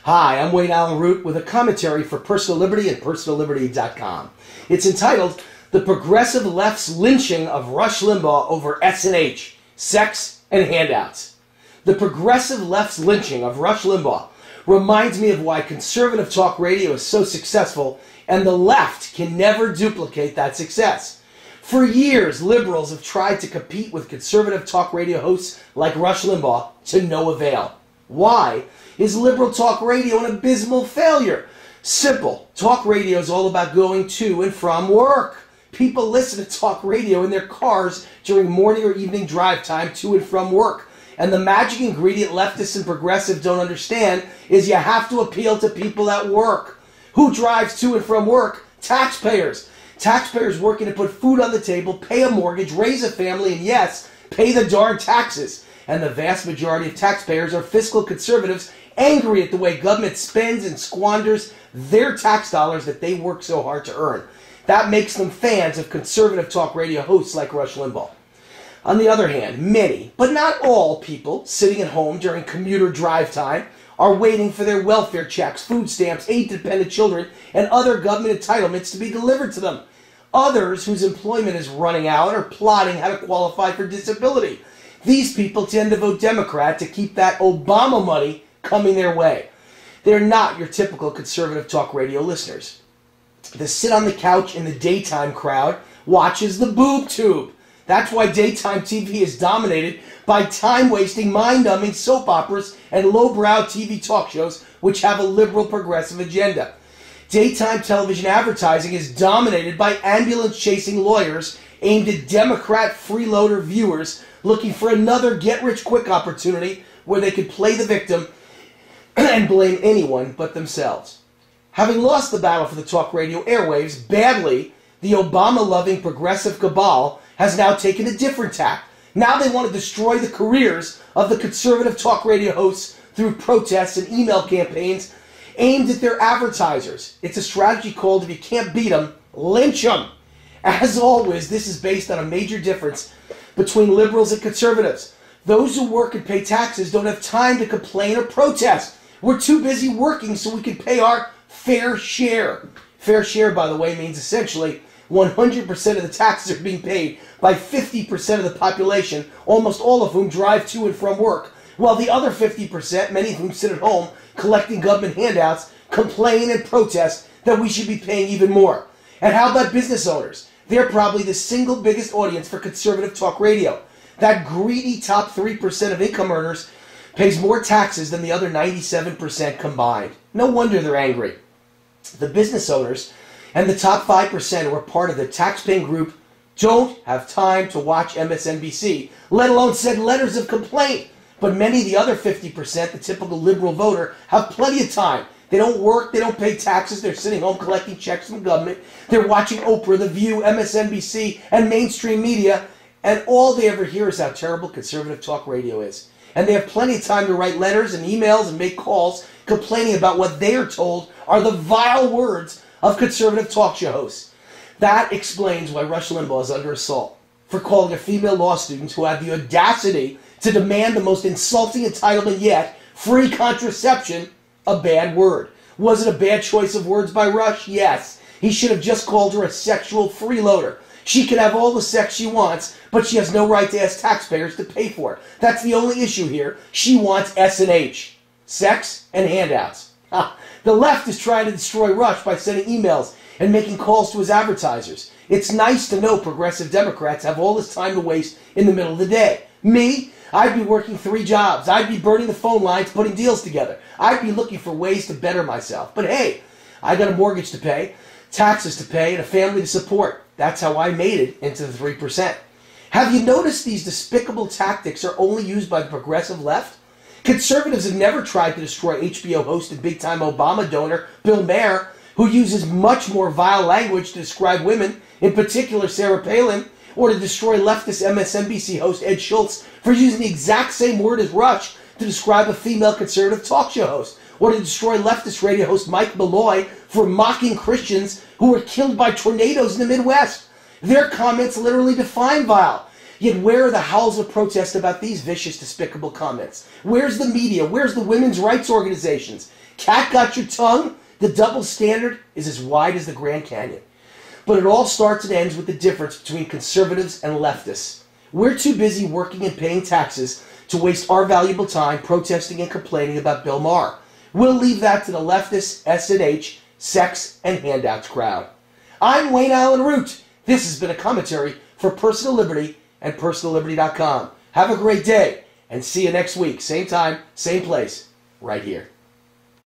Hi, I'm Alyn Root with a commentary for Personal Liberty and PersonalLiberty.com. It's entitled, The Progressive Left's Lynching of Rush Limbaugh over S&H, Sex and Handouts. The progressive left's lynching of Rush Limbaugh reminds me of why conservative talk radio is so successful and the left can never duplicate that success. For years, liberals have tried to compete with conservative talk radio hosts like Rush Limbaugh to no avail. Why is liberal talk radio an abysmal failure? Simple. Talk radio is all about going to and from work. People listen to talk radio in their cars during morning or evening drive time to and from work. And the magic ingredient leftists and progressives don't understand is you have to appeal to people at work. Who drives to and from work? Taxpayers. Taxpayers working to put food on the table, pay a mortgage, raise a family, and yes, pay the darn taxes. And the vast majority of taxpayers are fiscal conservatives angry at the way government spends and squanders their tax dollars that they work so hard to earn. That makes them fans of conservative talk radio hosts like Rush Limbaugh. On the other hand, many, but not all people sitting at home during commuter drive time are waiting for their welfare checks, food stamps, aid to dependent children, and other government entitlements to be delivered to them. Others whose employment is running out are plotting how to qualify for disability. These people tend to vote Democrat to keep that Obama money coming their way. They're not your typical conservative talk radio listeners. The sit on the couch in the daytime crowd watches the boob tube. That's why daytime TV is dominated by time-wasting, mind-numbing soap operas and lowbrow TV talk shows which have a liberal progressive agenda. Daytime television advertising is dominated by ambulance-chasing lawyers aimed at Democrat freeloader viewers looking for another get-rich-quick opportunity where they could play the victim and blame anyone but themselves. Having lost the battle for the talk radio airwaves badly, the Obama-loving progressive cabal has now taken a different tack. Now they want to destroy the careers of the conservative talk radio hosts through protests and email campaigns aimed at their advertisers. It's a strategy called, if you can't beat them, lynch them. As always, this is based on a major difference between liberals and conservatives. Those who work and pay taxes don't have time to complain or protest. We're too busy working so we can pay our fair share. Fair share, by the way, means essentially 100% of the taxes are being paid by 50% of the population, almost all of whom drive to and from work, while the other 50%, many of whom sit at home collecting government handouts, complain and protest that we should be paying even more. And how about business owners? They're probably the single biggest audience for conservative talk radio. That greedy top 3% of income earners pays more taxes than the other 97% combined. No wonder they're angry. The business owners and the top 5% who are part of the taxpaying group don't have time to watch MSNBC, let alone send letters of complaint. But many of the other 50%, the typical liberal voter, have plenty of time. They don't work, they don't pay taxes, they're sitting home collecting checks from government, they're watching Oprah, The View, MSNBC, and mainstream media, and all they ever hear is how terrible conservative talk radio is. And they have plenty of time to write letters and emails and make calls complaining about what they are told are the vile words of conservative talk show hosts. That explains why Rush Limbaugh is under assault for calling a female law student who had the audacity to demand the most insulting entitlement yet, free contraception, a bad word. Was it a bad choice of words by Rush? Yes. He should have just called her a sexual freeloader. She can have all the sex she wants, but she has no right to ask taxpayers to pay for it. That's the only issue here. She wants S&H. Sex and handouts. The left is trying to destroy Rush by sending emails and making calls to his advertisers. It's nice to know progressive Democrats have all this time to waste in the middle of the day. Me? I'd be working 3 jobs. I'd be burning the phone lines, putting deals together. I'd be looking for ways to better myself. But hey, I got a mortgage to pay, taxes to pay, and a family to support. That's how I made it into the 3%. Have you noticed these despicable tactics are only used by the progressive left? Conservatives have never tried to destroy HBO host and big-time Obama donor Bill Maher, who uses much more vile language to describe women, in particular Sarah Palin, or to destroy leftist MSNBC host Ed Schultz for using the exact same word as Rush to describe a female conservative talk show host, or to destroy leftist radio host Mike Malloy for mocking Christians who were killed by tornadoes in the Midwest. Their comments literally define vile. Yet where are the howls of protest about these vicious, despicable comments? Where's the media? Where's the women's rights organizations? Cat got your tongue? The double standard is as wide as the Grand Canyon. But it all starts and ends with the difference between conservatives and leftists. We're too busy working and paying taxes to waste our valuable time protesting and complaining about Bill Maher. We'll leave that to the leftist S&H, sex, and handouts crowd. I'm Wayne Alyn Root. This has been a commentary for Personal Liberty and PersonalLiberty.com. Have a great day, and see you next week. Same time, same place, right here.